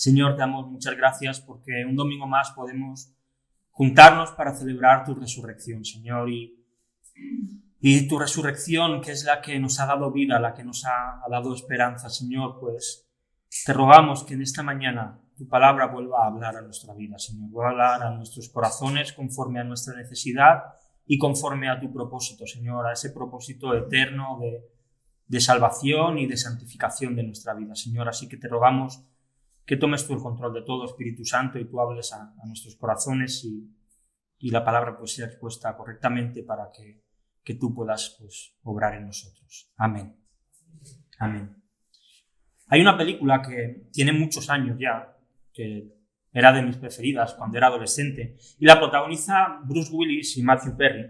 Señor, te damos muchas gracias porque un domingo más podemos juntarnos para celebrar tu resurrección, Señor, y tu resurrección, que es la que nos ha dado vida, la que nos ha dado esperanza, Señor, pues te rogamos que en esta mañana tu palabra vuelva a hablar a nuestra vida, Señor, vuelva a hablar a nuestros corazones conforme a nuestra necesidad y conforme a tu propósito, Señor, a ese propósito eterno de salvación y de santificación de nuestra vida, Señor. Así que te rogamos que tomes tú el control de todo, Espíritu Santo, y tú hables a nuestros corazones y la palabra pues sea expuesta correctamente para que tú puedas pues obrar en nosotros. Amén. Amén. Hay una película que tiene muchos años ya, que era de mis preferidas cuando era adolescente, y la protagoniza Bruce Willis y Matthew Perry.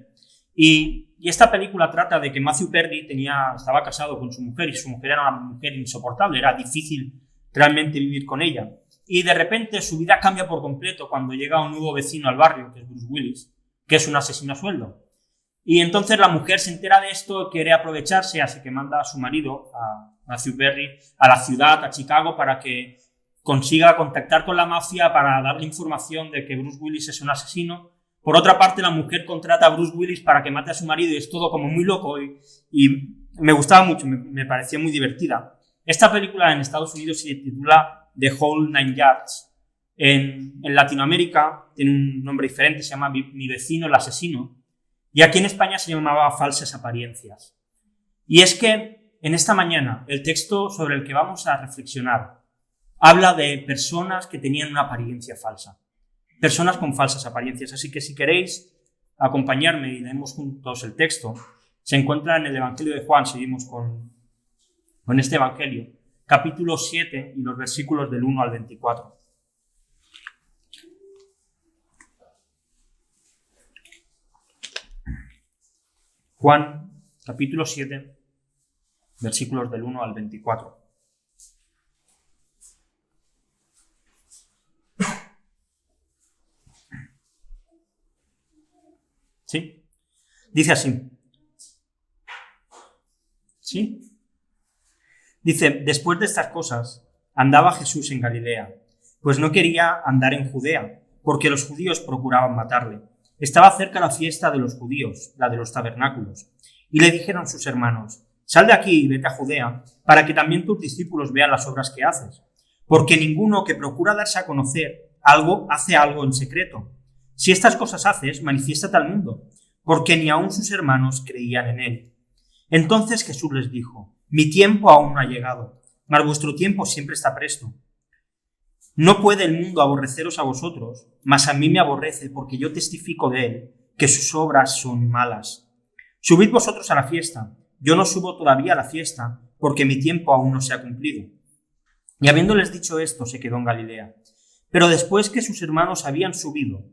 Y esta película trata de que Matthew Perry estaba casado con su mujer, y su mujer era una mujer insoportable, era difícil realmente vivir con ella. Y de repente su vida cambia por completo cuando llega un nuevo vecino al barrio, que es Bruce Willis, que es un asesino a sueldo. Y entonces la mujer se entera de esto, quiere aprovecharse, así que manda a su marido, a Matthew Perry, a la ciudad, a Chicago, para que consiga contactar con la mafia para darle información de que Bruce Willis es un asesino. Por otra parte, la mujer contrata a Bruce Willis para que mate a su marido y es todo como muy loco y me gustaba mucho, me parecía muy divertida. Esta película en Estados Unidos se titula The Whole Nine Yards. En Latinoamérica tiene un nombre diferente, se llama Mi vecino el asesino. Y aquí en España se llamaba Falsas apariencias. Y es que en esta mañana el texto sobre el que vamos a reflexionar habla de personas que tenían una apariencia falsa. Personas con falsas apariencias. Así que si queréis acompañarme y leemos juntos el texto, se encuentra en el Evangelio de Juan. Seguimos con este Evangelio, capítulo 7 y los versículos del 1 al 24. Juan, capítulo 7, versículos del 1 al 24. ¿Sí? Dice así. ¿Sí? Dice, después de estas cosas, andaba Jesús en Galilea, pues no quería andar en Judea, porque los judíos procuraban matarle. Estaba cerca la fiesta de los judíos, la de los tabernáculos, y le dijeron sus hermanos, sal de aquí y vete a Judea, para que también tus discípulos vean las obras que haces, porque ninguno que procura darse a conocer algo hace algo en secreto. Si estas cosas haces, manifiéstate al mundo, porque ni aun sus hermanos creían en él. Entonces Jesús les dijo, mi tiempo aún no ha llegado, mas vuestro tiempo siempre está presto. No puede el mundo aborreceros a vosotros, mas a mí me aborrece, porque yo testifico de él, que sus obras son malas. Subid vosotros a la fiesta, yo no subo todavía a la fiesta, porque mi tiempo aún no se ha cumplido. Y habiéndoles dicho esto, se quedó en Galilea. Pero después que sus hermanos habían subido,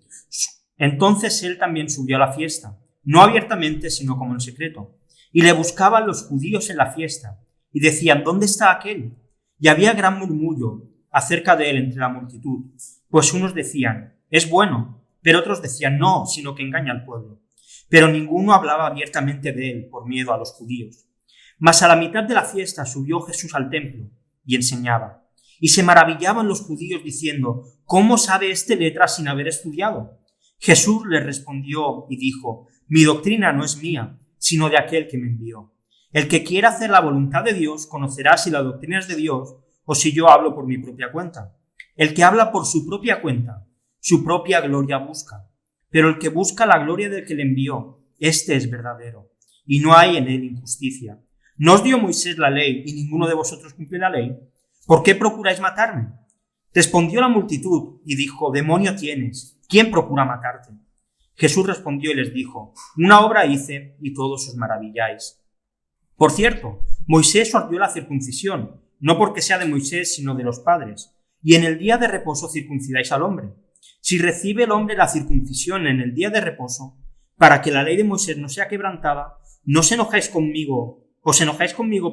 entonces él también subió a la fiesta, no abiertamente, sino como en secreto. Y le buscaban los judíos en la fiesta, y decían, ¿dónde está aquel? Y había gran murmullo acerca de él entre la multitud, pues unos decían, es bueno, pero otros decían, no, sino que engaña al pueblo. Pero ninguno hablaba abiertamente de él por miedo a los judíos. Mas a la mitad de la fiesta subió Jesús al templo y enseñaba. Y se maravillaban los judíos diciendo, ¿cómo sabe este letras sin haber estudiado? Jesús les respondió y dijo, mi doctrina no es mía, sino de aquel que me envió. El que quiera hacer la voluntad de Dios conocerá si la doctrina es de Dios o si yo hablo por mi propia cuenta. El que habla por su propia cuenta, su propia gloria busca. Pero el que busca la gloria del que le envió, este es verdadero, y no hay en él injusticia. ¿No os dio Moisés la ley y ninguno de vosotros cumple la ley? ¿Por qué procuráis matarme? Respondió la multitud y dijo, demonio tienes, ¿quién procura matarte? Jesús respondió y les dijo, una obra hice y todos os maravilláis. Por cierto, Moisés os dio la circuncisión, no porque sea de Moisés, sino de los padres, y en el día de reposo circuncidáis al hombre. Si recibe el hombre la circuncisión en el día de reposo, para que la ley de Moisés no sea quebrantada, no os enojáis conmigo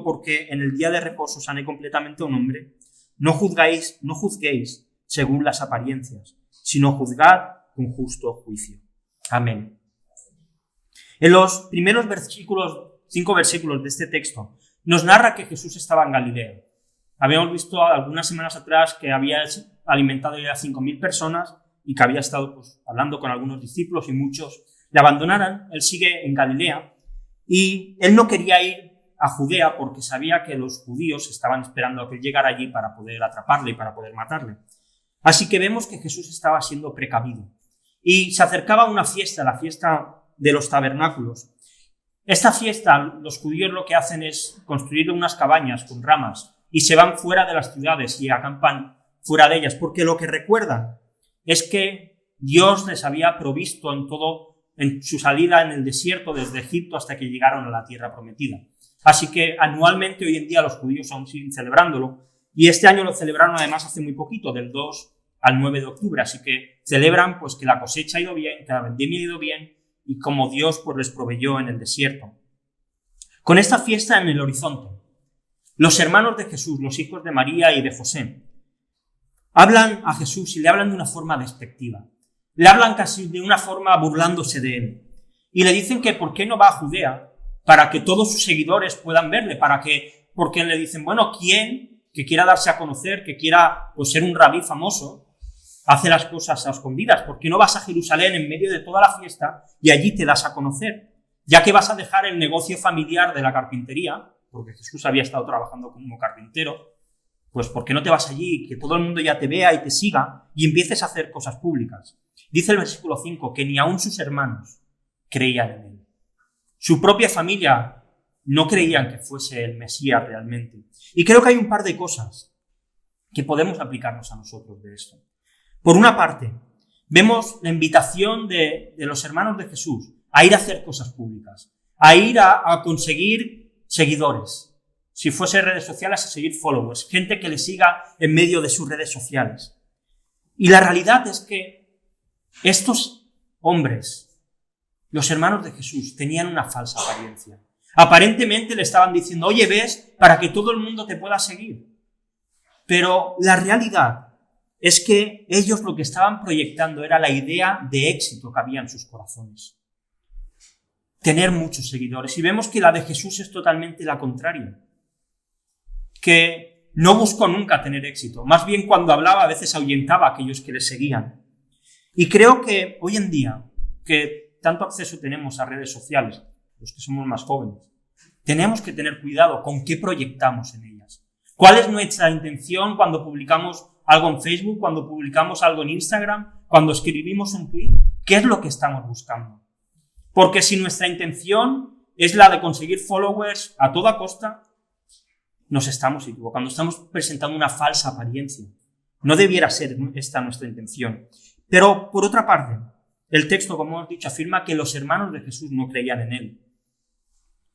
porque en el día de reposo sané completamente a un hombre. No juzguéis según las apariencias, sino juzgad con justo juicio. Amén. En los primeros 5 versículos de este texto, nos narra que Jesús estaba en Galilea. Habíamos visto algunas semanas atrás que había alimentado ya a 5.000 personas y que había estado pues, hablando con algunos discípulos y muchos le abandonaran. Él sigue en Galilea y él no quería ir a Judea porque sabía que los judíos estaban esperando a que él llegara allí para poder atraparle y para poder matarle. Así que vemos que Jesús estaba siendo precavido. Y se acercaba una fiesta, la fiesta de los tabernáculos. Esta fiesta, los judíos lo que hacen es construir unas cabañas con ramas y se van fuera de las ciudades y acampan fuera de ellas, porque lo que recuerdan es que Dios les había provisto en su salida en el desierto desde Egipto hasta que llegaron a la tierra prometida. Así que anualmente hoy en día los judíos aún siguen celebrándolo y este año lo celebraron además hace muy poquito, del 2 al 9 de octubre, así que celebran pues que la cosecha ha ido bien, que la vendimia ha ido bien y como Dios pues les proveyó en el desierto. Con esta fiesta en el horizonte, los hermanos de Jesús, los hijos de María y de José, hablan a Jesús y le hablan de una forma despectiva. Le hablan casi de una forma burlándose de él. Y le dicen que por qué no va a Judea para que todos sus seguidores puedan verle, porque le dicen, bueno, ¿quién que quiera darse a conocer, que quiera pues, ser un rabí famoso, hace las cosas a escondidas? ¿Por qué no vas a Jerusalén en medio de toda la fiesta y allí te das a conocer? Ya que vas a dejar el negocio familiar de la carpintería, porque Jesús había estado trabajando como carpintero, pues ¿por qué no te vas allí, que todo el mundo ya te vea y te siga y empieces a hacer cosas públicas? Dice el versículo 5 que ni aun sus hermanos creían en él. Su propia familia no creían que fuese el Mesías realmente. Y creo que hay un par de cosas que podemos aplicarnos a nosotros de esto. Por una parte, vemos la invitación de los hermanos de Jesús a ir a hacer cosas públicas, a ir a conseguir seguidores. Si fuese redes sociales, a seguir followers, gente que le siga en medio de sus redes sociales. Y la realidad es que estos hombres, los hermanos de Jesús, tenían una falsa apariencia. Aparentemente le estaban diciendo, oye, ves, para que todo el mundo te pueda seguir. Pero la realidad es que ellos lo que estaban proyectando era la idea de éxito que había en sus corazones. Tener muchos seguidores. Y vemos que la de Jesús es totalmente la contraria. Que no buscó nunca tener éxito. Más bien cuando hablaba a veces ahuyentaba a aquellos que le seguían. Y creo que hoy en día, que tanto acceso tenemos a redes sociales, los que somos más jóvenes, tenemos que tener cuidado con qué proyectamos en ellas. ¿Cuál es nuestra intención cuando publicamos algo en Facebook, cuando publicamos algo en Instagram, cuando escribimos un tweet? ¿Qué es lo que estamos buscando? Porque si nuestra intención es la de conseguir followers a toda costa, nos estamos equivocando, estamos presentando una falsa apariencia. No debiera ser esta nuestra intención. Pero, por otra parte, el texto, como hemos dicho, afirma que los hermanos de Jesús no creían en él.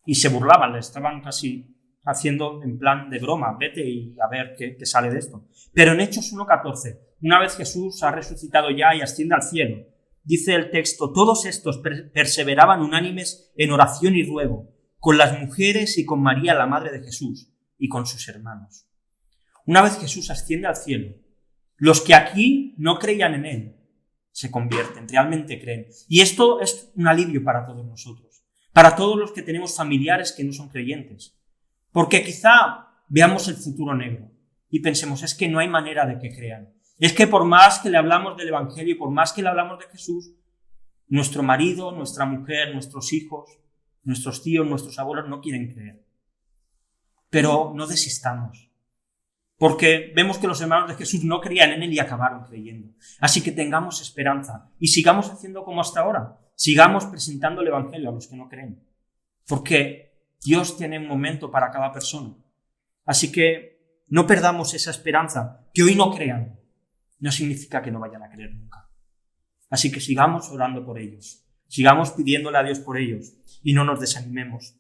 Y se burlaban, le estaban casi haciendo en plan de broma, vete y a ver qué sale de esto. Pero en Hechos 1:14, una vez Jesús ha resucitado ya y asciende al cielo, dice el texto, todos estos perseveraban unánimes en oración y ruego, con las mujeres y con María, la madre de Jesús, y con sus hermanos. Una vez Jesús asciende al cielo, los que aquí no creían en él se convierten, realmente creen. Y esto es un alivio para todos nosotros, para todos los que tenemos familiares que no son creyentes. Porque quizá veamos el futuro negro y pensemos, es que no hay manera de que crean. Es que por más que le hablamos del Evangelio y por más que le hablamos de Jesús, nuestro marido, nuestra mujer, nuestros hijos, nuestros tíos, nuestros abuelos no quieren creer. Pero no desistamos, porque vemos que los hermanos de Jesús no creían en él y acabaron creyendo. Así que tengamos esperanza y sigamos haciendo como hasta ahora. Sigamos presentando el Evangelio a los que no creen, porque Dios tiene un momento para cada persona. Así que no perdamos esa esperanza. Que hoy no crean no significa que no vayan a creer nunca. Así que sigamos orando por ellos, sigamos pidiéndole a Dios por ellos y no nos desanimemos.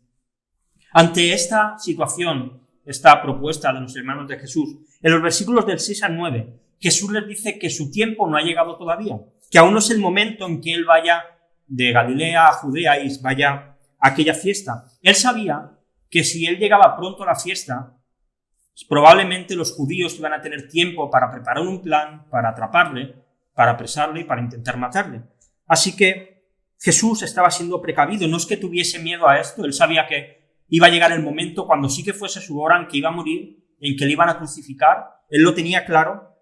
Ante esta situación, esta propuesta de los hermanos de Jesús, en los versículos del 6 al 9, Jesús les dice que su tiempo no ha llegado todavía, que aún no es el momento en que él vaya de Galilea a Judea y vaya a aquella fiesta. Él sabía que si él llegaba pronto a la fiesta, probablemente los judíos iban a tener tiempo para preparar un plan, para atraparle, para apresarle y para intentar matarle. Así que Jesús estaba siendo precavido, no es que tuviese miedo a esto, él sabía que iba a llegar el momento cuando sí que fuese su hora en que iba a morir, en que le iban a crucificar, él lo tenía claro,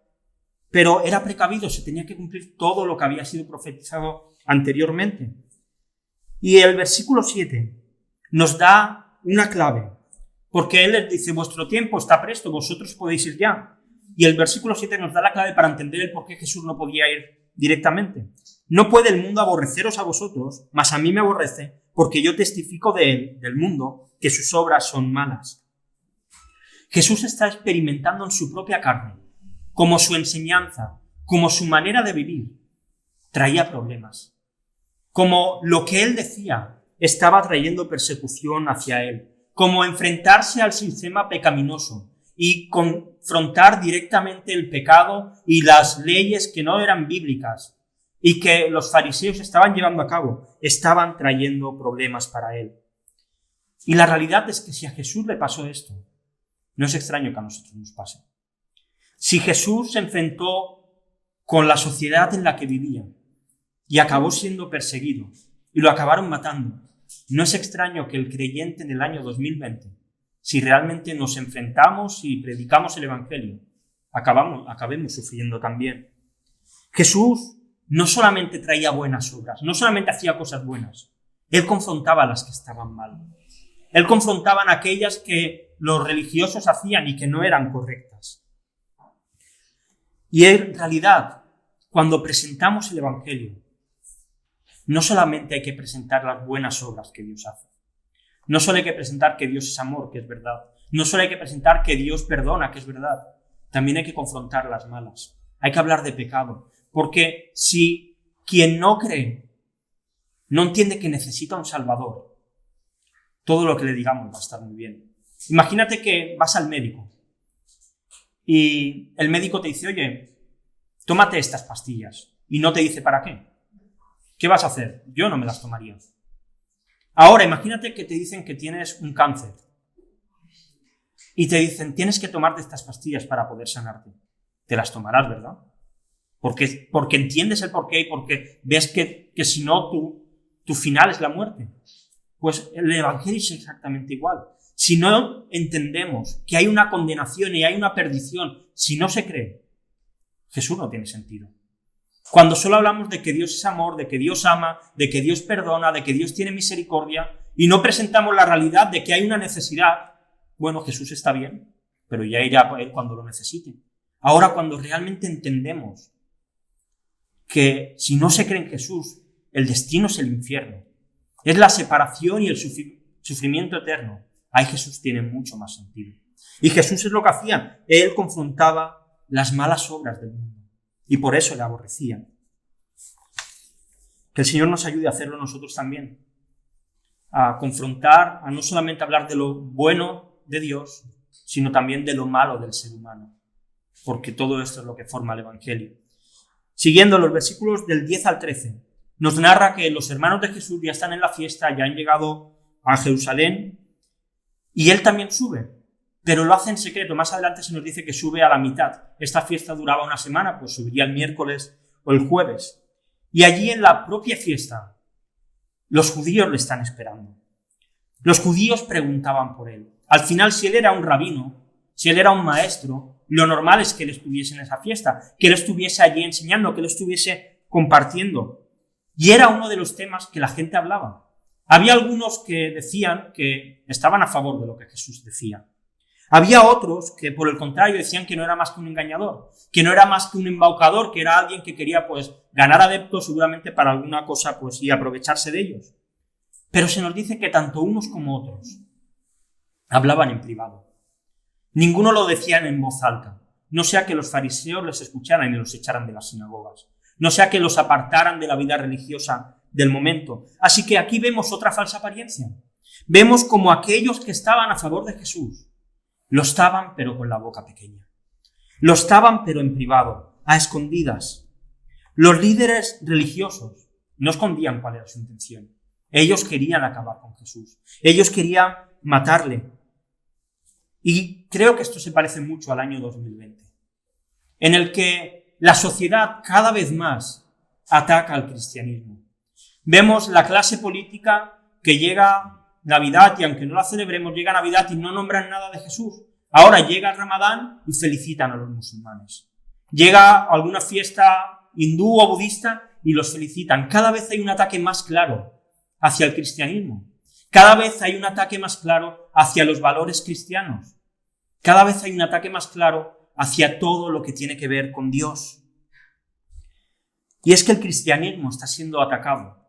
pero era precavido, se tenía que cumplir todo lo que había sido profetizado anteriormente. Y el versículo 7 nos da una clave, porque él les dice, vuestro tiempo está presto, vosotros podéis ir ya. Y el versículo 7 nos da la clave para entender el por qué Jesús no podía ir directamente. No puede el mundo aborreceros a vosotros, mas a mí me aborrece, porque yo testifico de él, del mundo, que sus obras son malas. Jesús está experimentando en su propia carne, como su enseñanza, como su manera de vivir, traía problemas. Como lo que él decía estaba trayendo persecución hacia él, como enfrentarse al sistema pecaminoso y confrontar directamente el pecado y las leyes que no eran bíblicas y que los fariseos estaban llevando a cabo, estaban trayendo problemas para él. Y la realidad es que si a Jesús le pasó esto, no es extraño que a nosotros nos pase. Si Jesús se enfrentó con la sociedad en la que vivía y acabó siendo perseguido y lo acabaron matando, no es extraño que el creyente en el año 2020, si realmente nos enfrentamos y predicamos el Evangelio, acabemos sufriendo también. Jesús no solamente traía buenas obras, no solamente hacía cosas buenas, él confrontaba a las que estaban mal. Él confrontaba a aquellas que los religiosos hacían y que no eran correctas. Y en realidad, cuando presentamos el Evangelio, no solamente hay que presentar las buenas obras que Dios hace. No solo hay que presentar que Dios es amor, que es verdad. No solo hay que presentar que Dios perdona, que es verdad. También hay que confrontar las malas. Hay que hablar de pecado. Porque si quien no cree no entiende que necesita un Salvador, todo lo que le digamos va a estar muy bien. Imagínate que vas al médico y el médico te dice, oye, tómate estas pastillas. Y no te dice para qué. ¿Qué vas a hacer? Yo no me las tomaría. Ahora, imagínate que te dicen que tienes un cáncer y te dicen, tienes que tomarte estas pastillas para poder sanarte. Te las tomarás, ¿verdad? Porque entiendes el porqué y porque ves que si no, tu final es la muerte. Pues el Evangelio es exactamente igual. Si no entendemos que hay una condenación y hay una perdición, si no se cree, Jesús no tiene sentido. Cuando solo hablamos de que Dios es amor, de que Dios ama, de que Dios perdona, de que Dios tiene misericordia, y no presentamos la realidad de que hay una necesidad, bueno, Jesús está bien, pero ya irá a él cuando lo necesite. Ahora, cuando realmente entendemos que si no se cree en Jesús, el destino es el infierno, es la separación y el sufrimiento eterno, ahí Jesús tiene mucho más sentido. Y Jesús es lo que hacía, él confrontaba las malas obras del mundo. Y por eso le aborrecían. Que el Señor nos ayude a hacerlo nosotros también. A confrontar, a no solamente hablar de lo bueno de Dios, sino también de lo malo del ser humano. Porque todo esto es lo que forma el Evangelio. Siguiendo los versículos del 10 al 13, nos narra que los hermanos de Jesús ya están en la fiesta, ya han llegado a Jerusalén, y él también sube. Pero lo hace en secreto. Más adelante se nos dice que sube a la mitad. Esta fiesta duraba una semana, pues subiría el miércoles o el jueves. Y allí en la propia fiesta, los judíos le están esperando. Los judíos preguntaban por él. Al final, si él era un rabino, si él era un maestro, lo normal es que él estuviese en esa fiesta, que él estuviese allí enseñando, que él estuviese compartiendo. Y era uno de los temas que la gente hablaba. Había algunos que decían que estaban a favor de lo que Jesús decía. Había otros que, por el contrario, decían que no era más que un engañador, que no era más que un embaucador, que era alguien que quería, pues, ganar adeptos seguramente para alguna cosa, pues, y aprovecharse de ellos. Pero se nos dice que tanto unos como otros hablaban en privado. Ninguno lo decían en voz alta, no sea que los fariseos les escucharan y los echaran de las sinagogas, no sea que los apartaran de la vida religiosa del momento. Así que aquí vemos otra falsa apariencia. Vemos como aquellos que estaban a favor de Jesús, lo estaban, pero con la boca pequeña. Lo estaban, pero en privado, a escondidas. Los líderes religiosos no escondían cuál era su intención. Ellos querían acabar con Jesús. Ellos querían matarle. Y creo que esto se parece mucho al año 2020, en el que la sociedad cada vez más ataca al cristianismo. Vemos la clase política que llega Navidad, y aunque no la celebremos, llega Navidad y no nombran nada de Jesús. Ahora llega el Ramadán y felicitan a los musulmanes. Llega a alguna fiesta hindú o budista y los felicitan. Cada vez hay un ataque más claro hacia el cristianismo. Cada vez hay un ataque más claro hacia los valores cristianos. Cada vez hay un ataque más claro hacia todo lo que tiene que ver con Dios. Y es que el cristianismo está siendo atacado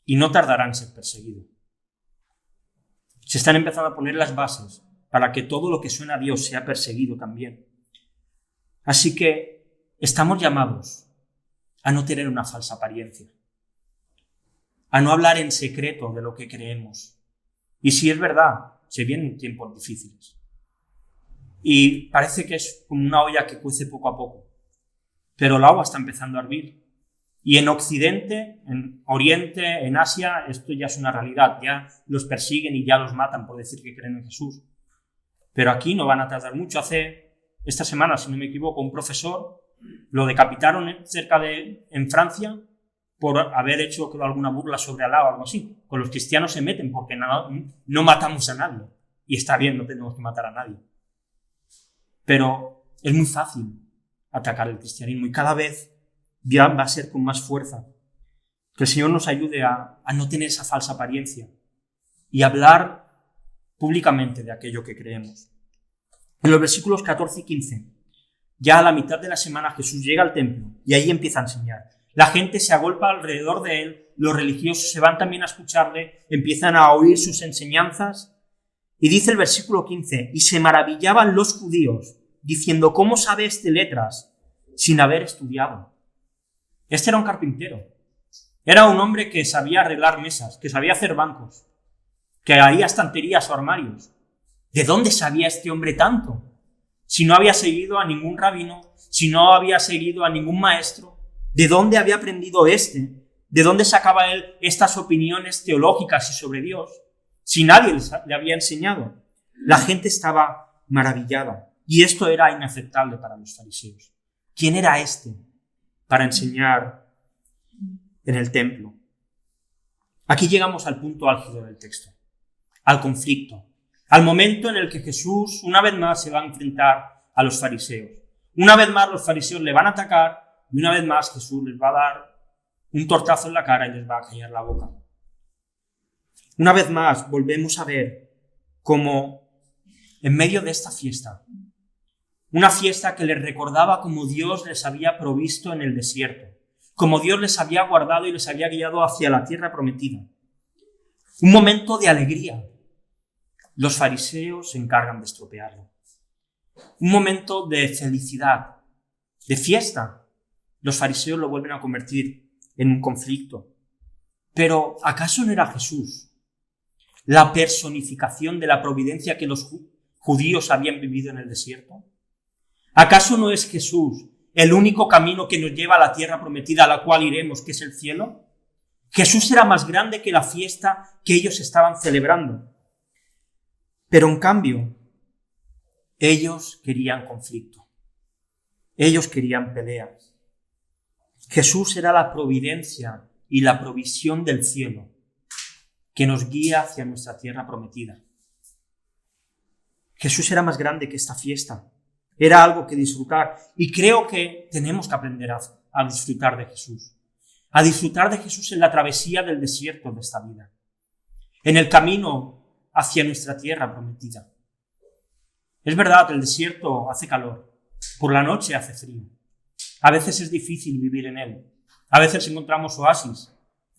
y no tardará en ser perseguido. Se están empezando a poner las bases para que todo lo que suena a Dios sea perseguido también. Así que estamos llamados a no tener una falsa apariencia, a no hablar en secreto de lo que creemos. Y si es verdad, se vienen tiempos difíciles. Y parece que es como una olla que cuece poco a poco. Pero el agua está empezando a hervir. Y en Occidente, en Oriente, en Asia, esto ya es una realidad. Ya los persiguen y ya los matan por decir que creen en Jesús. Pero aquí no van a tardar mucho. Esta semana, si no me equivoco, un profesor lo decapitaron en Francia por haber hecho alguna burla sobre Alá o algo así. Con los cristianos se meten porque no matamos a nadie. Y está bien, no tenemos que matar a nadie. Pero es muy fácil atacar el cristianismo y cada vez ya va a ser con más fuerza. Que el Señor nos ayude a no tener esa falsa apariencia y hablar públicamente de aquello que creemos. En los versículos 14 y 15, ya a la mitad de la semana Jesús llega al templo y ahí empieza a enseñar. La gente se agolpa alrededor de él, los religiosos se van también a escucharle, empiezan a oír sus enseñanzas. Y dice el versículo 15, y se maravillaban los judíos, diciendo, ¿cómo sabe este letras sin haber estudiado? Este era un carpintero. Era un hombre que sabía arreglar mesas, que sabía hacer bancos, que haría estanterías o armarios. ¿De dónde sabía este hombre tanto? Si no había seguido a ningún rabino, si no había seguido a ningún maestro, ¿de dónde había aprendido este? ¿De dónde sacaba él estas opiniones teológicas y sobre Dios? Si nadie le había enseñado. La gente estaba maravillada. Y esto era inaceptable para los fariseos. ¿Quién era este para enseñar en el templo? Aquí llegamos al punto álgido del texto, al conflicto, al momento en el que Jesús una vez más se va a enfrentar a los fariseos. Una vez más los fariseos le van a atacar y una vez más Jesús les va a dar un tortazo en la cara y les va a callar la boca. Una vez más volvemos a ver cómo en medio de esta fiesta, una fiesta que les recordaba cómo Dios les había provisto en el desierto, cómo Dios les había guardado y les había guiado hacia la tierra prometida. Un momento de alegría. Los fariseos se encargan de estropearlo. Un momento de felicidad, de fiesta. Los fariseos lo vuelven a convertir en un conflicto. Pero ¿acaso no era Jesús la personificación de la providencia que los judíos habían vivido en el desierto? ¿Acaso no es Jesús el único camino que nos lleva a la tierra prometida a la cual iremos, que es el cielo? Jesús era más grande que la fiesta que ellos estaban celebrando. Pero en cambio, ellos querían conflicto. Ellos querían peleas. Jesús era la providencia y la provisión del cielo que nos guía hacia nuestra tierra prometida. Jesús era más grande que esta fiesta. Era algo que disfrutar. Y creo que tenemos que aprender a disfrutar de Jesús. A disfrutar de Jesús en la travesía del desierto de esta vida. En el camino hacia nuestra tierra prometida. Es verdad, el desierto hace calor. Por la noche hace frío. A veces es difícil vivir en él. A veces encontramos oasis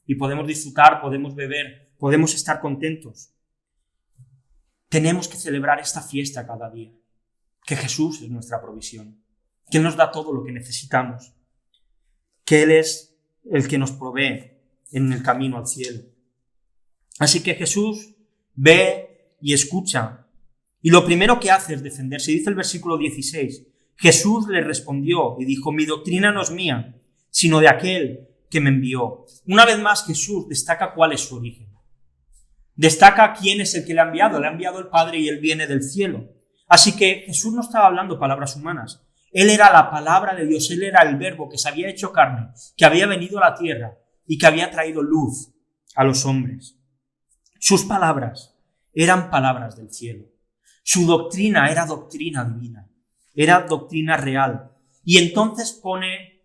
y podemos disfrutar, podemos beber, podemos estar contentos. Tenemos que celebrar esta fiesta cada día. Que Jesús es nuestra provisión. Que Él nos da todo lo que necesitamos. Que Él es el que nos provee en el camino al cielo. Así que Jesús ve y escucha. Y lo primero que hace es defenderse. Dice el versículo 16. Jesús le respondió y dijo, mi doctrina no es mía, sino de aquel que me envió. Una vez más Jesús destaca cuál es su origen. Destaca quién es el que le ha enviado. Le ha enviado el Padre y Él viene del cielo. Así que Jesús no estaba hablando palabras humanas. Él era la palabra de Dios. Él era el verbo que se había hecho carne, que había venido a la tierra y que había traído luz a los hombres. Sus palabras eran palabras del cielo. Su doctrina era doctrina divina. Era doctrina real. y entonces pone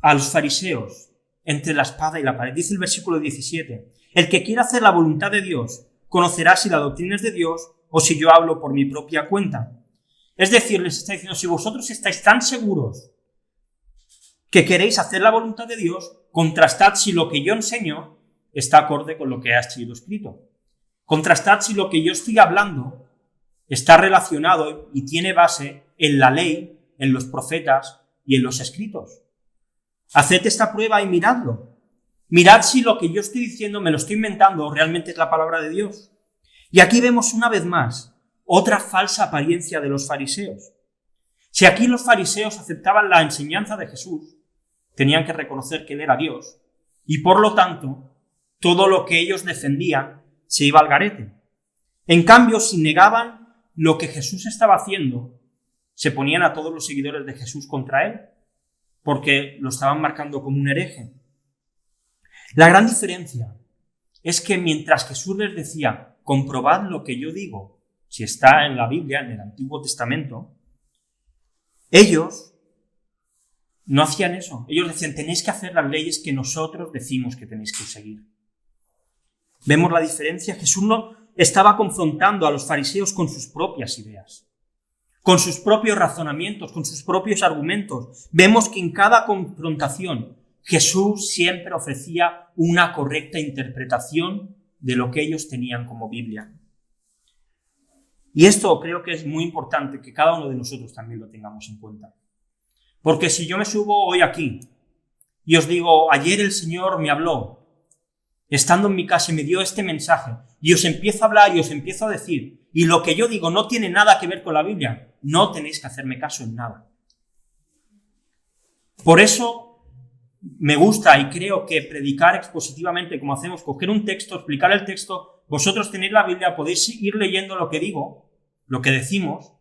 a los fariseos entre la espada y la pared. Dice el versículo 17, el que quiera hacer la voluntad de Dios conocerá si la doctrina es de Dios o si yo hablo por mi propia cuenta. Es decir, les está diciendo, si vosotros estáis tan seguros que queréis hacer la voluntad de Dios, contrastad si lo que yo enseño está acorde con lo que ha sido escrito. Contrastad si lo que yo estoy hablando está relacionado y tiene base en la ley, en los profetas y en los escritos. Haced esta prueba y miradlo. Mirad si lo que yo estoy diciendo me lo estoy inventando o realmente es la palabra de Dios. Y aquí vemos una vez más otra falsa apariencia de los fariseos. Si aquí los fariseos aceptaban la enseñanza de Jesús, tenían que reconocer que Él era Dios y por lo tanto todo lo que ellos defendían se iba al garete. En cambio, si negaban lo que Jesús estaba haciendo, se ponían a todos los seguidores de Jesús contra Él, porque lo estaban marcando como un hereje. La gran diferencia es que mientras Jesús les decía, comprobad lo que yo digo, si está en la Biblia, en el Antiguo Testamento, ellos no hacían eso. Ellos decían, tenéis que hacer las leyes que nosotros decimos que tenéis que seguir. ¿Vemos la diferencia? Jesús no estaba confrontando a los fariseos con sus propias ideas, con sus propios razonamientos, con sus propios argumentos. Vemos que en cada confrontación Jesús siempre ofrecía una correcta interpretación de lo que ellos tenían como Biblia. Y esto creo que es muy importante que cada uno de nosotros también lo tengamos en cuenta. Porque si yo me subo hoy aquí y os digo, ayer el Señor me habló, estando en mi casa y me dio este mensaje, y os empiezo a hablar y os empiezo a decir, y lo que yo digo no tiene nada que ver con la Biblia, no tenéis que hacerme caso en nada. Por eso me gusta y creo que predicar expositivamente, como hacemos, coger un texto, explicar el texto, vosotros tenéis la Biblia, podéis ir leyendo lo que digo, lo que decimos,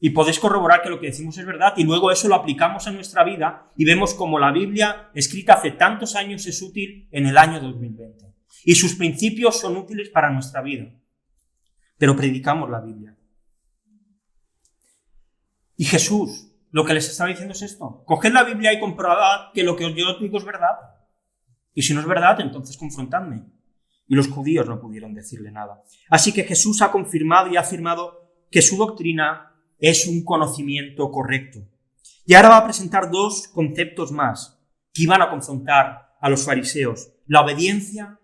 y podéis corroborar que lo que decimos es verdad, y luego eso lo aplicamos a nuestra vida y vemos cómo la Biblia, escrita hace tantos años, es útil en el año 2020. Y sus principios son útiles para nuestra vida. Pero predicamos la Biblia. Y Jesús, lo que les estaba diciendo es esto. Coged la Biblia y comprobad que lo que yo os digo es verdad. Y si no es verdad, entonces confrontadme. Y los judíos no pudieron decirle nada. Así que Jesús ha confirmado y ha afirmado que su doctrina es un conocimiento correcto. Y ahora va a presentar dos conceptos más que iban a confrontar a los fariseos: la obediencia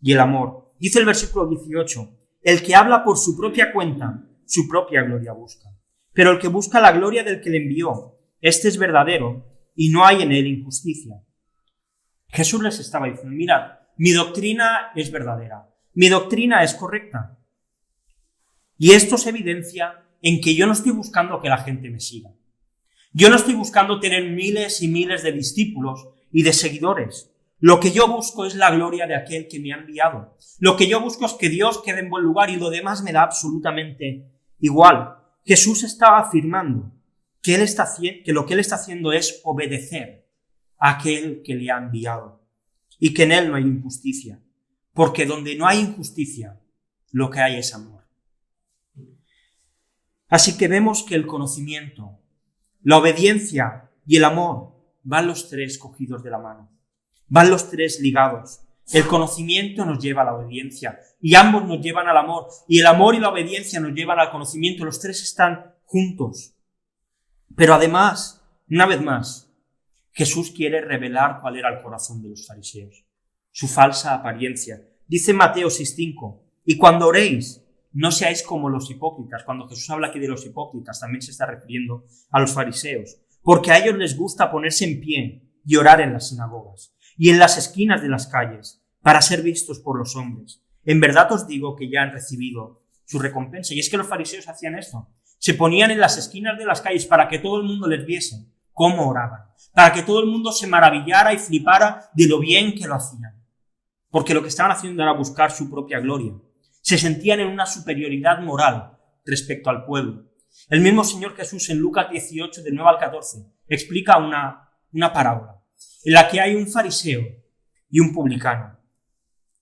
y el amor. Dice el versículo 18, el que habla por su propia cuenta, su propia gloria busca. Pero el que busca la gloria del que le envió, este es verdadero y no hay en él injusticia. Jesús les estaba diciendo, mirad, mi doctrina es verdadera, mi doctrina es correcta. Y esto se evidencia en que yo no estoy buscando que la gente me siga. Yo no estoy buscando tener miles y miles de discípulos y de seguidores. Lo que yo busco es la gloria de aquel que me ha enviado. Lo que yo busco es que Dios quede en buen lugar y lo demás me da absolutamente igual. Jesús estaba afirmando que lo que Él está haciendo es obedecer a aquel que le ha enviado y que en Él no hay injusticia. Porque donde no hay injusticia, lo que hay es amor. Así que vemos que el conocimiento, la obediencia y el amor van los tres cogidos de la mano. Van los tres ligados. El conocimiento nos lleva a la obediencia y ambos nos llevan al amor. Y el amor y la obediencia nos llevan al conocimiento. Los tres están juntos. Pero además, una vez más, Jesús quiere revelar cuál era el corazón de los fariseos. Su falsa apariencia. Dice Mateo 6:5, y cuando oréis, no seáis como los hipócritas. Cuando Jesús habla aquí de los hipócritas, también se está refiriendo a los fariseos. Porque a ellos les gusta ponerse en pie y orar en las sinagogas y en las esquinas de las calles para ser vistos por los hombres. En verdad os digo que ya han recibido su recompensa. Y es que los fariseos hacían esto. Se ponían en las esquinas de las calles para que todo el mundo les viese cómo oraban. Para que todo el mundo se maravillara y flipara de lo bien que lo hacían. Porque lo que estaban haciendo era buscar su propia gloria. Se sentían en una superioridad moral respecto al pueblo. El mismo Señor Jesús en Lucas 18, del 9 al 14, explica una parábola en la que hay un fariseo y un publicano.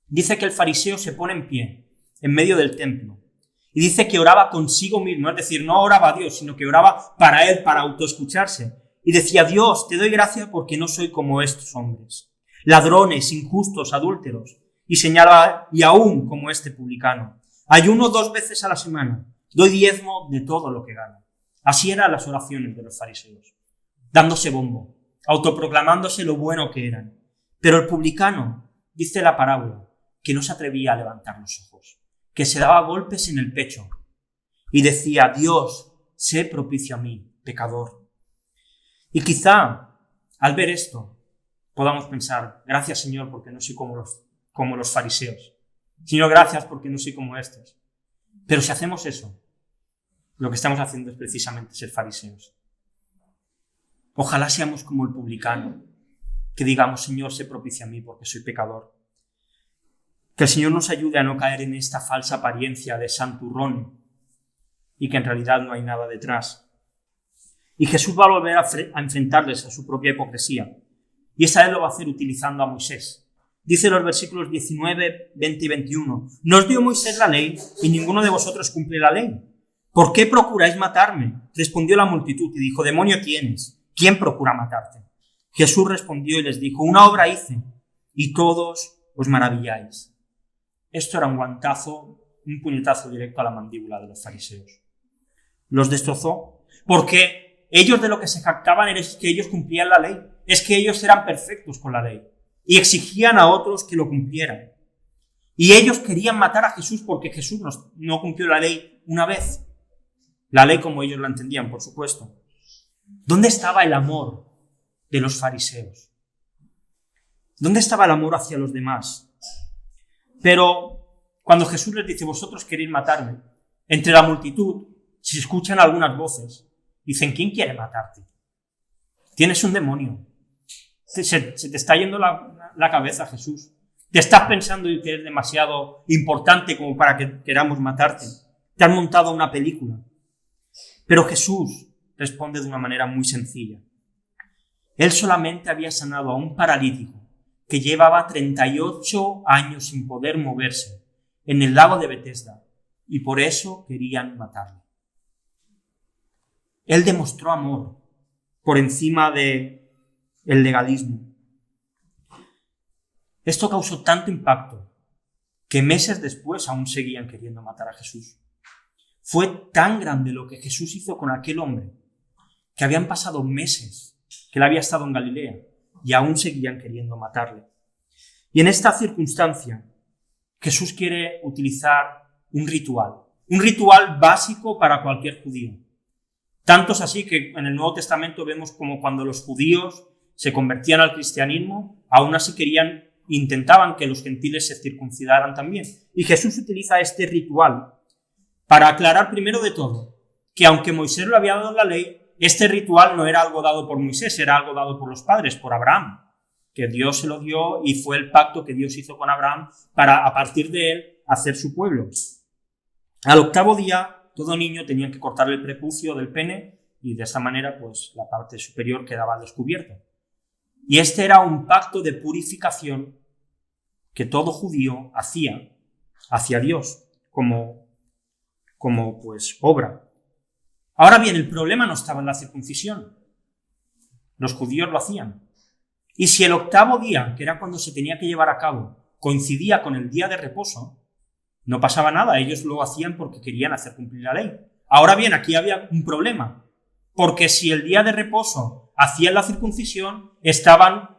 Dice que el fariseo se pone en pie en medio del templo y dice que oraba consigo mismo, es decir, no oraba a Dios, sino que oraba para él, para autoescucharse. y decía: Dios, te doy gracias porque no soy como estos hombres, ladrones, injustos, adúlteros, y señalaba: y aún como este publicano. Ayuno 2 veces a la semana, doy diezmo de todo lo que gano. Así eran las oraciones de los fariseos, dándose bombo, autoproclamándose lo bueno que eran. Pero el publicano, dice la parábola, que no se atrevía a levantar los ojos, que se daba golpes en el pecho y decía: Dios, sé propicio a mí, pecador. Y quizá, al ver esto, podamos pensar: gracias, Señor, porque no soy como los fariseos. Señor, gracias porque no soy como estos. Pero si hacemos eso, lo que estamos haciendo es precisamente ser fariseos. Ojalá seamos como el publicano, que digamos: Señor, sé propicio a mí porque soy pecador. Que el Señor nos ayude a no caer en esta falsa apariencia de santurrón y que en realidad no hay nada detrás. Y Jesús va a volver a enfrentarles a su propia hipocresía. Y esa vez lo va a hacer utilizando a Moisés. Dice los versículos 19, 20 y 21. ¿No os dio Moisés la ley y ninguno de vosotros cumple la ley? ¿Por qué procuráis matarme? Respondió la multitud y dijo: demonio tienes, ¿quién procura matarte? Jesús respondió y les dijo: una obra hice y todos os maravilláis. Esto era un guantazo, un puñetazo directo a la mandíbula de los fariseos. Los destrozó porque ellos de lo que se jactaban era que ellos cumplían la ley, es que ellos eran perfectos con la ley y exigían a otros que lo cumplieran. Y ellos querían matar a Jesús porque Jesús no cumplió la ley una vez. La ley como ellos la entendían, por supuesto. ¿Dónde estaba el amor de los fariseos? ¿Dónde estaba el amor hacia los demás? Pero cuando Jesús les dice: vosotros queréis matarme, entre la multitud se escuchan algunas voces. Dicen: ¿quién quiere matarte? Tienes un demonio. Se te está yendo la cabeza, Jesús. Te estás pensando que eres demasiado importante como para que queramos matarte. Te has montado una película. Pero Jesús responde de una manera muy sencilla. Él solamente había sanado a un paralítico que llevaba 38 años sin poder moverse en el lago de Betesda, y por eso querían matarle. Él demostró amor por encima del legalismo. Esto causó tanto impacto que meses después aún seguían queriendo matar a Jesús. Fue tan grande lo que Jesús hizo con aquel hombre que habían pasado meses que él había estado en Galilea y aún seguían queriendo matarle. Y en esta circunstancia, Jesús quiere utilizar un ritual básico para cualquier judío. Tanto es así que en el Nuevo Testamento vemos como cuando los judíos se convertían al cristianismo, aún así intentaban que los gentiles se circuncidaran también. Y Jesús utiliza este ritual para aclarar primero de todo que aunque Moisés le había dado la ley, este ritual no era algo dado por Moisés, era algo dado por los padres, por Abraham, que Dios se lo dio y fue el pacto que Dios hizo con Abraham para, a partir de él, hacer su pueblo. Al 8º día, todo niño tenía que cortarle el prepucio del pene y de esta manera, pues, la parte superior quedaba descubierta. Y este era un pacto de purificación que todo judío hacía hacia Dios como pues obra. Ahora bien, el problema no estaba en la circuncisión. Los judíos lo hacían. Y si el 8º día, que era cuando se tenía que llevar a cabo, coincidía con el día de reposo, no pasaba nada. Ellos lo hacían porque querían hacer cumplir la ley. Ahora bien, aquí había un problema. Porque si el día de reposo hacían la circuncisión, estaban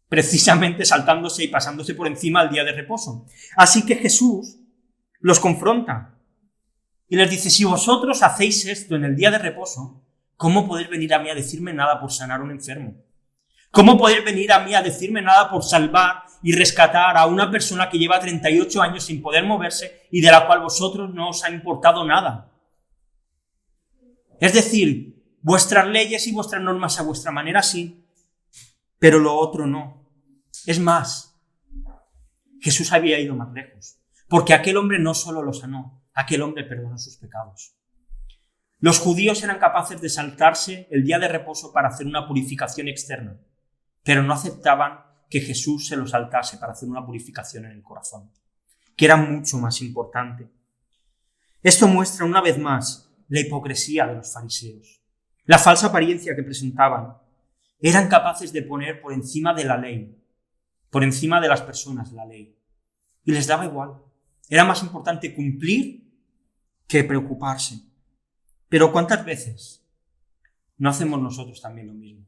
precisamente saltándose y pasándose por encima del día de reposo. Así que Jesús los confronta y les dice: si vosotros hacéis esto en el día de reposo, ¿cómo podéis venir a mí a decirme nada por sanar a un enfermo? ¿Cómo podéis venir a mí a decirme nada por salvar y rescatar a una persona que lleva 38 años sin poder moverse y de la cual vosotros no os ha importado nada? Es decir, vuestras leyes y vuestras normas a vuestra manera sí, pero lo otro no. Es más, Jesús había ido más lejos, porque aquel hombre no solo lo sanó, aquel hombre perdonó sus pecados. Los judíos eran capaces de saltarse el día de reposo para hacer una purificación externa, pero no aceptaban que Jesús se lo saltase para hacer una purificación en el corazón, que era mucho más importante. Esto muestra una vez más la hipocresía de los fariseos. la falsa apariencia que presentaban, eran capaces de poner por encima de la ley, por encima de las personas la ley. Y les daba igual. Era más importante cumplir que preocuparse. Pero ¿cuántas veces no hacemos nosotros también lo mismo?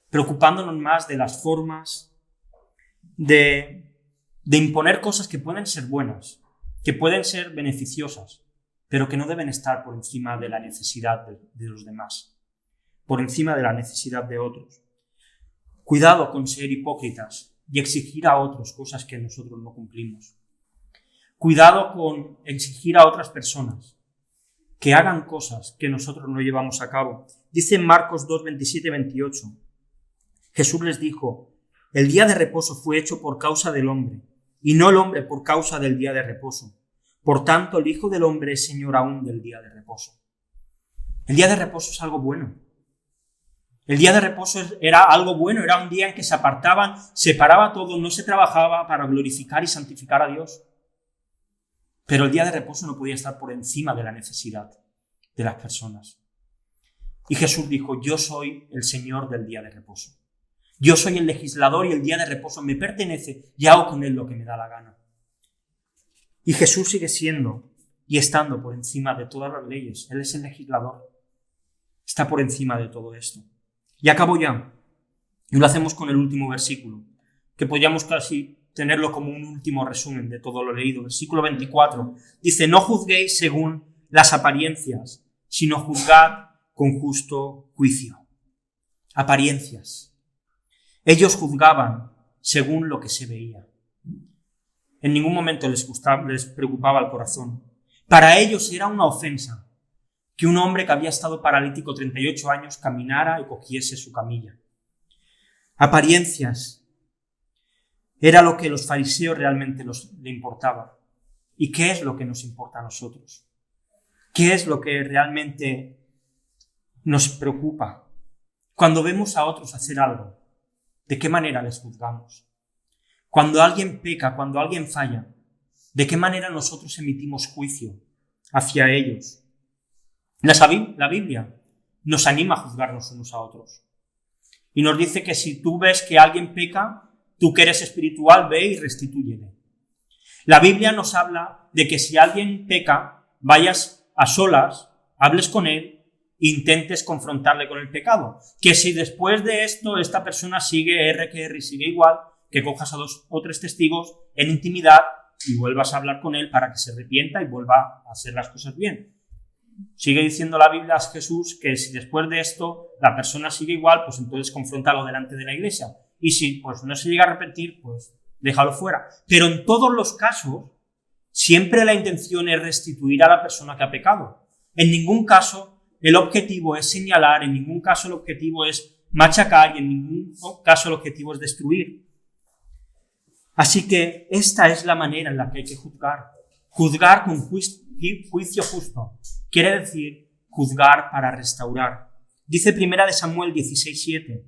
Preocupándonos más de las formas, de imponer cosas que pueden ser buenas, que pueden ser beneficiosas, pero que no deben estar por encima de la necesidad de los demás, por encima de la necesidad de otros. Cuidado con ser hipócritas y exigir a otros cosas que nosotros no cumplimos. Cuidado con exigir a otras personas que hagan cosas que nosotros no llevamos a cabo. Dice en Marcos 2, 27 y 28. Jesús les dijo: el día de reposo fue hecho por causa del hombre, y no el hombre por causa del día de reposo. Por tanto, el Hijo del Hombre es Señor aún del día de reposo. El día de reposo es algo bueno. El día de reposo era algo bueno, era un día en que se apartaban, se paraba todo, no se trabajaba para glorificar y santificar a Dios. Pero el día de reposo no podía estar por encima de la necesidad de las personas. Y Jesús dijo: yo soy el Señor del día de reposo. Yo soy el legislador y el día de reposo me pertenece y hago con él lo que me da la gana. Y Jesús sigue siendo y estando por encima de todas las leyes. Él es el legislador. Está por encima de todo esto. Y acabo ya. Y lo hacemos con el último versículo, que podríamos casi tenerlo como un último resumen de todo lo leído. Versículo 24. Dice: no juzguéis según las apariencias, sino juzgad con justo juicio. Apariencias. Ellos juzgaban según lo que se veía. En ningún momento les preocupaba el corazón. Para ellos era una ofensa que un hombre que había estado paralítico 38 años caminara y cogiese su camilla. Apariencias era lo que los fariseos realmente le importaba. ¿Y qué es lo que nos importa a nosotros? ¿Qué es lo que realmente nos preocupa? Cuando vemos a otros hacer algo, ¿de qué manera les juzgamos? Cuando alguien peca, cuando alguien falla, ¿de qué manera nosotros emitimos juicio hacia ellos? La Biblia nos anima a juzgarnos unos a otros. Y nos dice que si tú ves que alguien peca, tú que eres espiritual, ve y restitúyele. La Biblia nos habla de que si alguien peca, vayas a solas, hables con él e intentes confrontarle con el pecado. Que si después de esto esta persona sigue R y sigue igual, que cojas a 2 o 3 testigos en intimidad y vuelvas a hablar con él para que se arrepienta y vuelva a hacer las cosas bien. Sigue diciendo la Biblia a Jesús que si después de esto la persona sigue igual, pues entonces confróntalo delante de la iglesia. Y si pues no se llega a arrepentir, pues déjalo fuera. Pero en todos los casos, siempre la intención es restituir a la persona que ha pecado. En ningún caso el objetivo es señalar, en ningún caso el objetivo es machacar y en ningún caso el objetivo es destruir. Así que esta es la manera en la que hay que juzgar. Juzgar con juicio justo. Quiere decir juzgar para restaurar. Dice 1 Samuel 16:7,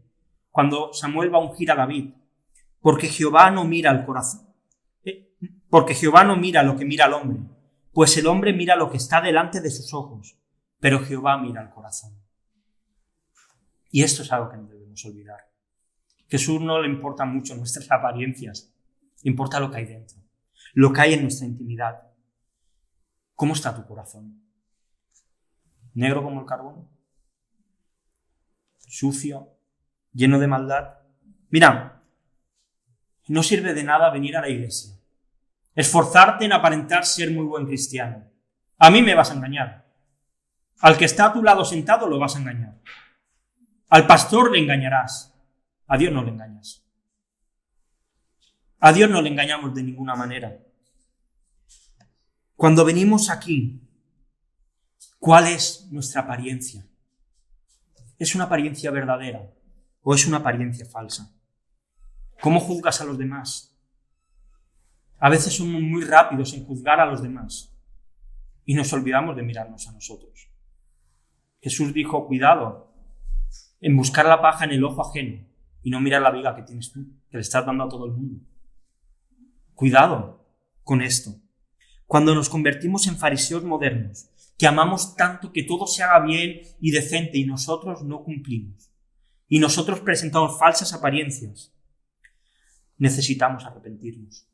cuando Samuel va a ungir a David: porque Jehová no mira el corazón. Porque Jehová no mira lo que mira el hombre, pues el hombre mira lo que está delante de sus ojos, pero Jehová mira el corazón. Y esto es algo que no debemos olvidar. Jesús no le importa mucho nuestras apariencias, le importa lo que hay dentro, lo que hay en nuestra intimidad. ¿Cómo está tu corazón? ¿Negro como el carbón? ¿Sucio? ¿Lleno de maldad? Mira, no sirve de nada venir a la iglesia, esforzarte en aparentar ser muy buen cristiano. A mí me vas a engañar. Al que está a tu lado sentado lo vas a engañar. Al pastor le engañarás. A Dios no le engañas. A Dios no le engañamos de ninguna manera. Cuando venimos aquí, ¿cuál es nuestra apariencia? ¿Es una apariencia verdadera o es una apariencia falsa? ¿Cómo juzgas a los demás? A veces somos muy rápidos en juzgar a los demás y nos olvidamos de mirarnos a nosotros. Jesús dijo: cuidado en buscar la paja en el ojo ajeno y no mirar la viga que tienes tú, que le estás dando a todo el mundo. Cuidado con esto. Cuando nos convertimos en fariseos modernos, que amamos tanto que todo se haga bien y decente y nosotros no cumplimos. Y nosotros presentamos falsas apariencias. Necesitamos arrepentirnos.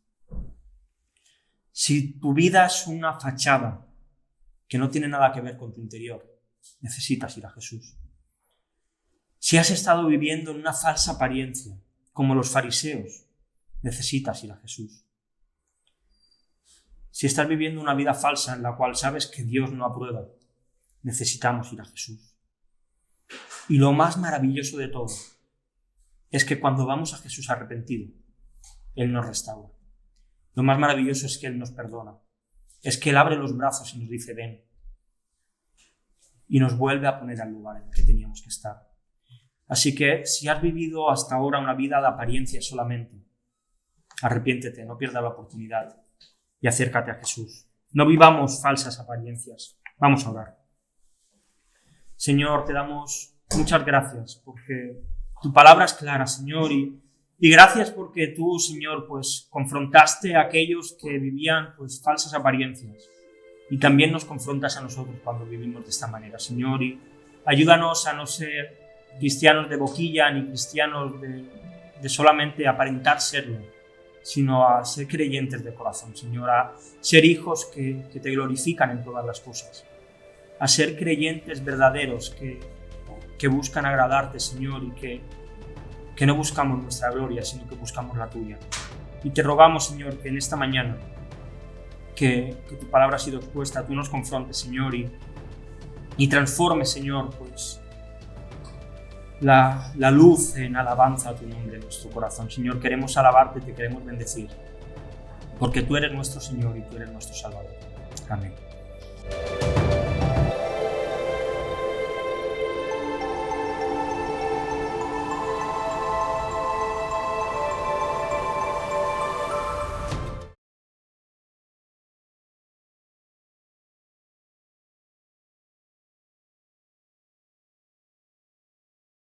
Si tu vida es una fachada que no tiene nada que ver con tu interior, necesitas ir a Jesús. Si has estado viviendo en una falsa apariencia, como los fariseos, necesitas ir a Jesús. Si estás viviendo una vida falsa en la cual sabes que Dios no aprueba, necesitamos ir a Jesús. Y lo más maravilloso de todo es que cuando vamos a Jesús arrepentido, Él nos restaura. Lo más maravilloso es que Él nos perdona. Es que Él abre los brazos y nos dice ven. Y nos vuelve a poner al lugar en el que teníamos que estar. Así que si has vivido hasta ahora una vida de apariencia solamente, arrepiéntete, no pierdas la oportunidad y acércate a Jesús. No vivamos falsas apariencias. Vamos a orar. Señor, te damos muchas gracias porque tu palabra es clara, Señor, y gracias porque tú, Señor, pues confrontaste a aquellos que vivían pues falsas apariencias y también nos confrontas a nosotros cuando vivimos de esta manera, Señor, y ayúdanos a no ser cristianos de boquilla ni cristianos de solamente aparentar serlo, sino a ser creyentes de corazón, Señor, a ser hijos que te glorifican en todas las cosas, a ser creyentes verdaderos que buscan agradarte, Señor, y que no buscamos nuestra gloria, sino que buscamos la tuya. Y te rogamos, Señor, que en esta mañana que tu palabra ha sido expuesta, tú nos confrontes, Señor, y transforme, Señor, pues la luz en alabanza a tu nombre en nuestro corazón. Señor, queremos alabarte, te queremos bendecir, porque tú eres nuestro Señor y tú eres nuestro Salvador. Amén.